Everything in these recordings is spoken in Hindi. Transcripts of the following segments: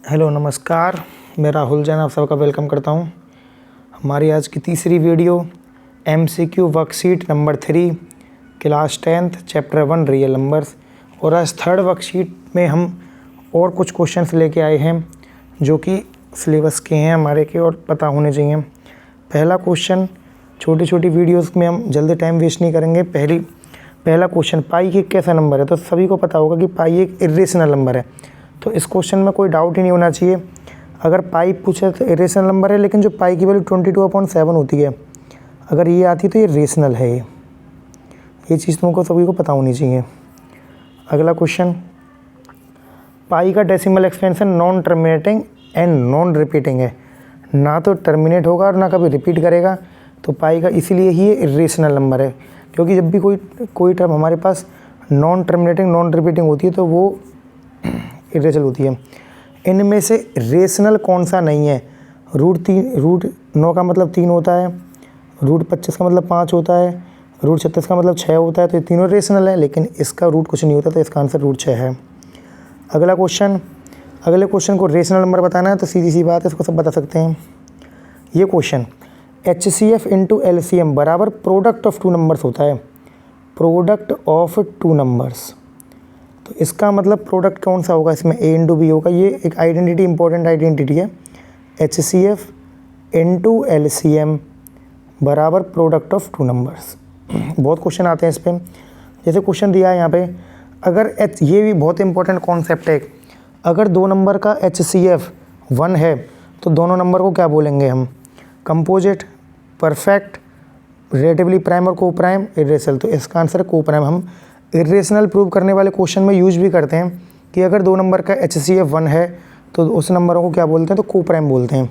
हेलो नमस्कार, मैं राहुल जैन आप सबका वेलकम करता हूं। हमारी आज की तीसरी video MCQ worksheet number 3 class 10th chapter 1 real numbers. और आज थर्ड वर्कशीट में हम और कुछ क्वेश्चंस लेके आए हैं जो कि सिलेबस के हैं हमारे के और पता होने चाहिए। पहला क्वेश्चन, छोटी छोटी वीडियोस में हम जल्दी टाइम वेस्ट नहीं करेंगे। पहला क्वेश्चन, पाई एक कैसा नंबर है? तो सभी को पता होगा कि पाई एक इर्रेशनल नंबर है, तो इस क्वेश्चन में कोई डाउट ही नहीं होना चाहिए। अगर पाई पूछे तो इरेशनल नंबर है, लेकिन जो पाई की वैल्यू 22/7 होती है, अगर ये आती तो ये रेशनल है। ये चीज़ तुमको सभी को पता होनी चाहिए। अगला क्वेश्चन, पाई का decimal expansion non terminating and non repeating है, ना तो टर्मिनेट होगा और ना कभी रिपीट करेगा, तो पाई का इसीलिए ही ये इरेशनल नंबर है। क्योंकि जब भी कोई टर्म हमारे पास नॉन टर्मिनेटिंग नॉन रिपीटिंग होती है तो वो इरेशनल होती है। इनमें से रेशनल कौन सा नहीं है? रूट 9 का मतलब 3 होता है, रूट 25 का मतलब 5 होता है, रूट 36 का मतलब 6 होता है, तो ये तीनों रेशनल है, लेकिन इसका रूट कुछ नहीं होता, तो इसका आंसर रूट 6 है। अगला क्वेश्चन, अगले क्वेश्चन को रेशनल नंबर बताना है, तो सीधी सी बात है, इसको सब बता सकते हैं। ये क्वेश्चन HCF इंटू LCM बराबर प्रोडक्ट ऑफ टू नंबर्स होता है, प्रोडक्ट ऑफ टू नंबर्स। तो इसका मतलब प्रोडक्ट कौन सा होगा? इसमें A इंटू बी होगा। ये एक आइडेंटिटी, इंपॉर्टेंट आइडेंटिटी है। HCF इंटू LCM बराबर प्रोडक्ट ऑफ टू नंबर्स। बहुत क्वेश्चन आते हैं इस पर। जैसे क्वेश्चन दिया है यहाँ पे, अगर ये भी बहुत इंपॉर्टेंट कॉन्सेप्ट है, अगर दो नंबर का HCF 1 है तो दोनों नंबर को क्या बोलेंगे हम? कंपोजिट, परफेक्ट, रिलेटिवली प्राइम और को प्राइम, इरेशनल। तो इसका आंसर को प्राइम। हम इरेशनल प्रूव करने वाले क्वेश्चन में यूज भी करते हैं कि अगर दो नंबर का HCF 1 है तो उस नंबरों को क्या बोलते हैं? तो को प्राइम बोलते हैं।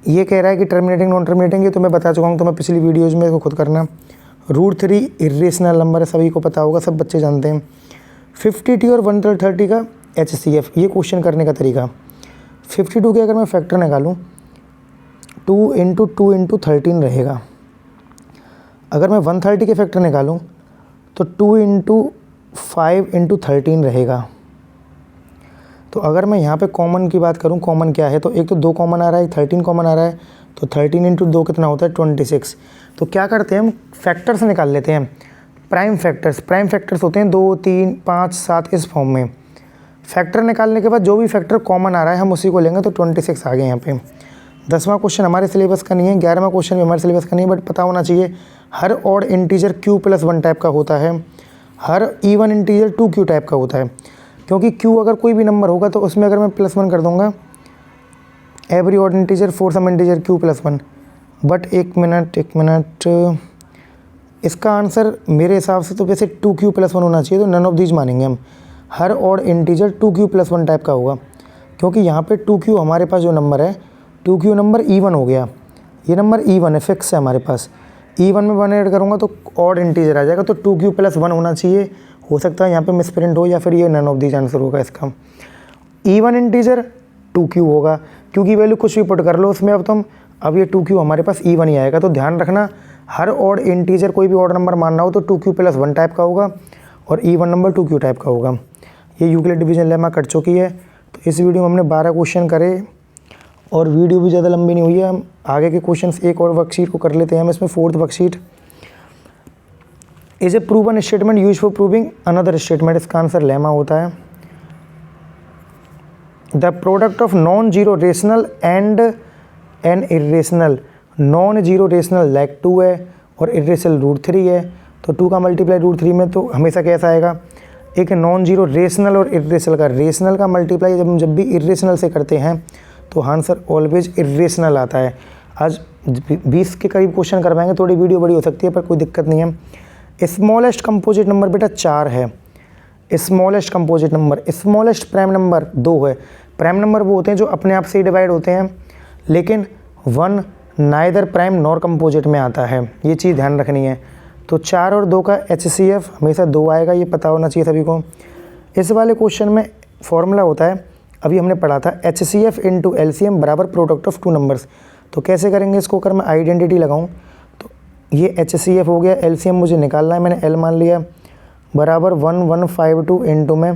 ये कह रहा है कि टर्मिनेटिंग नॉन टर्मिनेटिंग, ये तो मैं बता चुका हूँ, तो मैं पिछली वीडियोज़ में इसको खुद करना। रूट 3 इरेशनल नंबर है, सभी को पता होगा, सब बच्चे जानते हैं। 50t और 130 का HCF, ये क्वेश्चन करने का तरीका। 52 के अगर मैं फैक्टर निकालूँ 2 इंटू 2 इंटू 13 रहेगा। अगर मैं 130 के फैक्टर निकालूँ तो 2 इंटू 5 इंटू 13 रहेगा। तो अगर मैं यहाँ पे कॉमन की बात करूँ, कॉमन क्या है? तो एक तो 2 कॉमन आ रहा है, 13 कॉमन आ रहा है, तो 13 इंटू 2 कितना होता है? 26। तो क्या करते हैं हम? फैक्टर्स निकाल लेते हैं, प्राइम फैक्टर्स। प्राइम फैक्टर्स होते हैं 2, 3, 5, 7 इस फॉर्म में। फैक्टर निकालने के बाद जो भी फैक्टर कॉमन आ रहा है हम उसी को लेंगे, तो 26 आ गए यहाँ पे। 10वां क्वेश्चन हमारे सिलेबस का नहीं है, 11वां क्वेश्चन भी हमारे सिलेबस का नहीं है, बट पता होना चाहिए। हर ऑड इंटीजर Q+1 टाइप का होता है, her even integer 2Q type का होता है। क्योंकि Q अगर कोई भी नंबर होगा तो उसमें अगर मैं +1 कर दूंगा, every odd integer for some integer Q+1। But एक मिनट, इसका आंसर मेरे हिसाब से तो वैसे 2Q+1 होना चाहिए, तो नन ऑफ दीज मानेंगे हम। हर ऑड इंटीजर 2Q+1 टाइप का होगा, क्योंकि यहाँ पे 2Q हमारे पास जो नंबर है, 2Q नंबर इवन हो गया। ये नंबर इवन है, फिक्स है हमारे पास। इवन में 1 ऐड करूँगा तो ऑड इंटीजर आ जाएगा, तो 2Q+1 होना चाहिए। हो सकता है यहाँ पे मिसप्रिंट हो, या फिर ये नन ऑफ दीज आंसर होगा इसका। इवन इंटीजर 2Q होगा, क्योंकि वैल्यू कुछ भी पुट कर लो उसमें। अब ये 2Q हमारे पास इवन ही आएगा। तो ध्यान रखना, हर ऑड इंटीजर कोई भी ऑड नंबर मानना हो तो 2Q+1 टाइप का होगा, और इवन नंबर 2Q टाइप का होगा। ये यूक्लिड डिवीजन लेमा कट चुकी है। तो इस वीडियो में हमने 12 क्वेश्चन करे, और वीडियो भी ज़्यादा लंबी नहीं हुई है। हम आगे के क्वेश्चंस एक और वर्कशीट को कर लेते हैं हम इसमें। 4th worksheet, is a proven statement use for proving another statement. इसका आंसर लेमा होता है। The product of non zero rational and an irrational, non zero rational like 2 है और इरेशनल रूट 3 है, तो 2 का मल्टीप्लाई रूट 3 में तो हमेशा कैसा आएगा? एक नॉन जीरो रेशनल और इरेशनल का, रेशनल का मल्टीप्लाई जब भी इरेशनल से करते हैं तो आंसर ऑलवेज इरेशनल आता है। आज 20 के करीब क्वेश्चन करवाएंगे, थोड़ी वीडियो बड़ी हो सकती है पर कोई दिक्कत नहीं है। स्मॉलेस्ट कंपोजिट नंबर बेटा 4 है, smallest composite number. Smallest prime number 2 है। प्राइम नंबर वो होते हैं जो अपने आप से ही डिवाइड होते हैं, लेकिन 1 नाइदर प्राइम नॉर कंपोजिट में आता है, ये चीज़ ध्यान रखनी है। तो 4 और 2 का HCF हमेशा 2 आएगा, ये पता होना चाहिए सभी को। इस वाले क्वेश्चन में फॉर्मूला होता है, अभी हमने पढ़ा था, HCF इंटू LCM बराबर प्रोडक्ट ऑफ टू नंबर्स। तो कैसे करेंगे इसको? अगर मैं आइडेंटिटी लगाऊं तो ये HCF हो गया, LCM मुझे निकालना है, मैंने L मान लिया, बराबर 1152 इंटू में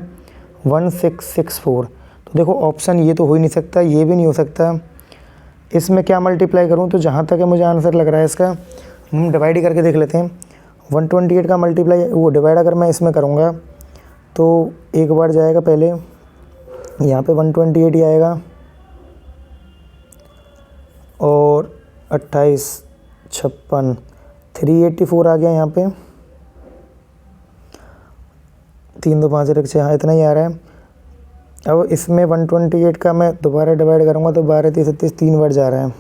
1664। तो देखो ऑप्शन ये तो हो ही नहीं सकता, ये भी नहीं हो सकता। इसमें क्या मल्टीप्लाई करूँ, तो जहाँ तक है मुझे आंसर लग रहा है इसका, हम डिवाइड ही करके देख लेते हैं। 128 का मल्टीप्लाई वो डिवाइड अगर मैं इसमें करूँगा तो एक बार जाएगा, पहले यहाँ पे 128 ही आएगा और 28 56 384 आ गया यहाँ पे। 3 2 5 1 6, हाँ इतना ही आ रहा है। अब इसमें 128 का मैं दोबारा डिवाइड करूँगा तो 12 3 36 3 बार जा रहा है,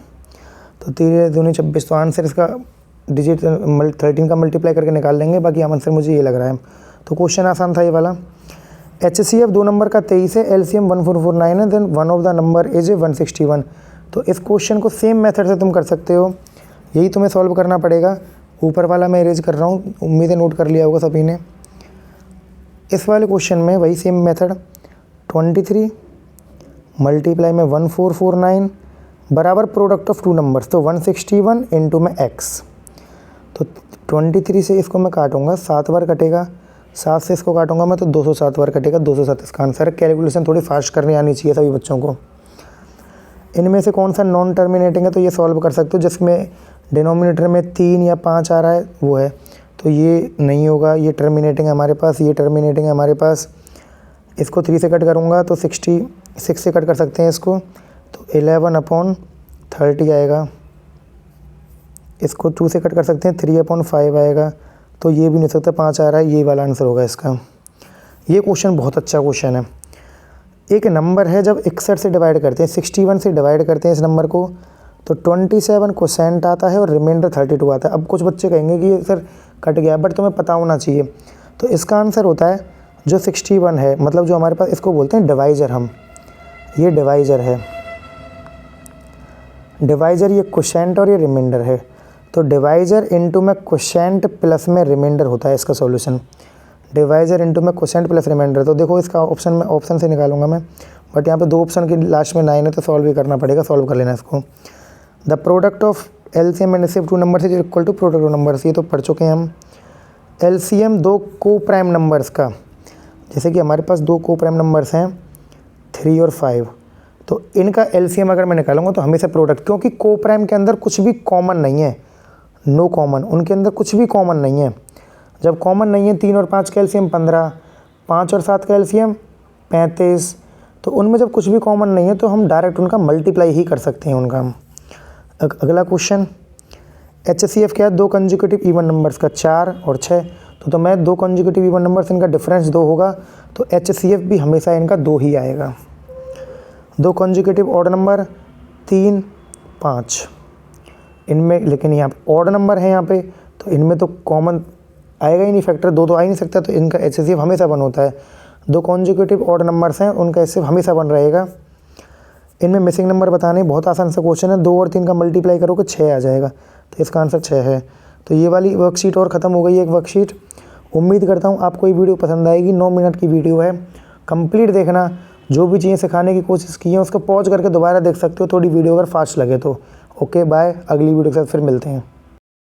तो 3 दूनी 26। तो आंसर इसका डिजिट 13 का मल्टीप्लाई करके निकाल लेंगे, बाकी आंसर मुझे ये लग रहा है। तो क्वेश्चन आसान था ये वाला। HCF 2 नंबर का 23 है, LCM 1449 है, then one of the number is 161। तो इस क्वेश्चन को सेम मेथड से तुम कर सकते हो, यही तुम्हें सॉल्व करना पड़ेगा। ऊपर वाला मैं इरेज कर रहा हूँ, उम्मीद है नोट कर लिया होगा सभी ने। इस वाले क्वेश्चन में वही सेम मेथड, 23 मल्टीप्लाई में 1449 बराबर प्रोडक्ट ऑफ 2 नंबर्स, तो 161 इंटू में x। तो 23 से इसको मैं काटूंगा, 7 बार कटेगा, 7 से इसको काटूंगा मैं तो 207 बार कटेगा, 207 इसका आंसर है। कैलकुलेशन थोड़ी फास्ट करनी आनी चाहिए सभी बच्चों को। इनमें से कौन सा नॉन टर्मिनेटिंग है, तो ये सॉल्व कर सकते हो। जिसमें डिनोमिनेटर में 3 या 5 आ रहा है वो है, तो ये नहीं होगा। ये टर्मिनेटिंग है हमारे पास, ये टर्मिनेटिंग है हमारे पास। इसको 3 से कट करूँगा तो 66 से कट कर सकते हैं इसको, तो 11/30 आएगा। इसको 2 से कट कर सकते हैं, 3/5 आएगा। तो ये भी नहीं सकता, 5 आ रहा है, ये वाला आंसर होगा इसका। ये क्वेश्चन बहुत अच्छा क्वेश्चन है। एक नंबर है, जब 61 से डिवाइड करते हैं, 61 से डिवाइड करते हैं इस नंबर को, तो 27 कोसेंट आता है और रिमाइंडर 32 आता है। अब कुछ बच्चे कहेंगे कि ये सर कट गया, बट तुम्हें पता होना चाहिए। तो इसका आंसर होता है जो 61 है, मतलब जो हमारे पास, इसको बोलते हैं डिवाइजर हम, ये डिवाइजर है। डिवाइजर ये कोसेंट और ये रिमाइंडर है, तो डिवाइजर इनटू में कोसेंट प्लस में रिमाइंडर होता है इसका सॉल्यूशन। डिवाइजर इनटू में कोसेंट प्लस रिमाइंडर। तो देखो इसका ऑप्शन में ऑप्शन से निकालूंगा मैं, बट यहाँ पे 2 ऑप्शन के लास्ट में 9 है, तो सॉल्व भी करना पड़ेगा, सॉल्व कर लेना इसको। The product of LCM and HCF 2 number is equal to product of numbers, ये तो पढ़ चुके हैं हम। LCM 2 को प्राइम नंबर्स का, जैसे कि हमारे पास 2 को प्राइम नंबर्स हैं 3 और 5, तो इनका LCM अगर मैं निकालूंगा तो हमेशा प्रोडक्ट, क्योंकि को प्राइम के अंदर कुछ भी कॉमन नहीं है, नो कॉमन, उनके अंदर कुछ भी कॉमन नहीं है। जब कॉमन नहीं है, 3 और 5 का LCM 15, 5 और 7 का LCM 35, तो उनमें जब कुछ भी कॉमन नहीं है तो हम डायरेक्ट उनका मल्टीप्लाई ही कर सकते हैं उनका। अगला क्वेश्चन, HCF क्या है, 2 कंजुगेटिव इवन नंबर्स का 4 और 6, तो मैं 2 कंजुगेटिव इवन नंबर्स, इनका डिफरेंस 2 होगा, तो HCF भी हमेशा इनका 2 ही आएगा। 2 कंजुगेटिव ऑड नंबर 3 5, इनमें, लेकिन यहाँ पे ऑड नंबर है यहाँ पे, तो इनमें तो कॉमन आएगा ही नहीं, फैक्टर 2 तो आ ही नहीं सकता, तो इनका HCF हमेशा 1 होता है। 2 कॉन्जिक्यूटिव ऑड नंबर्स हैं, उनका HCF हमेशा 1 रहेगा। इनमें मिसिंग नंबर बताने, बहुत आसान सा क्वेश्चन है, 2 और 3 का मल्टीप्लाई करोगे 6 आ जाएगा, तो इसका आंसर 6 है। तो ये वाली वर्कशीट और ख़त्म हो गई है, एक वर्कशीट। उम्मीद करता हूँ आपको ये वीडियो पसंद आएगी। 9 मिनट की वीडियो है, कंप्लीट देखना। जो भी चीज़ें सिखाने की कोशिश की है उसको पॉज करके दोबारा देख सकते हो, थोड़ी वीडियो अगर फास्ट लगे तो। ओके बाय, अगली वीडियो के साथ फिर मिलते हैं।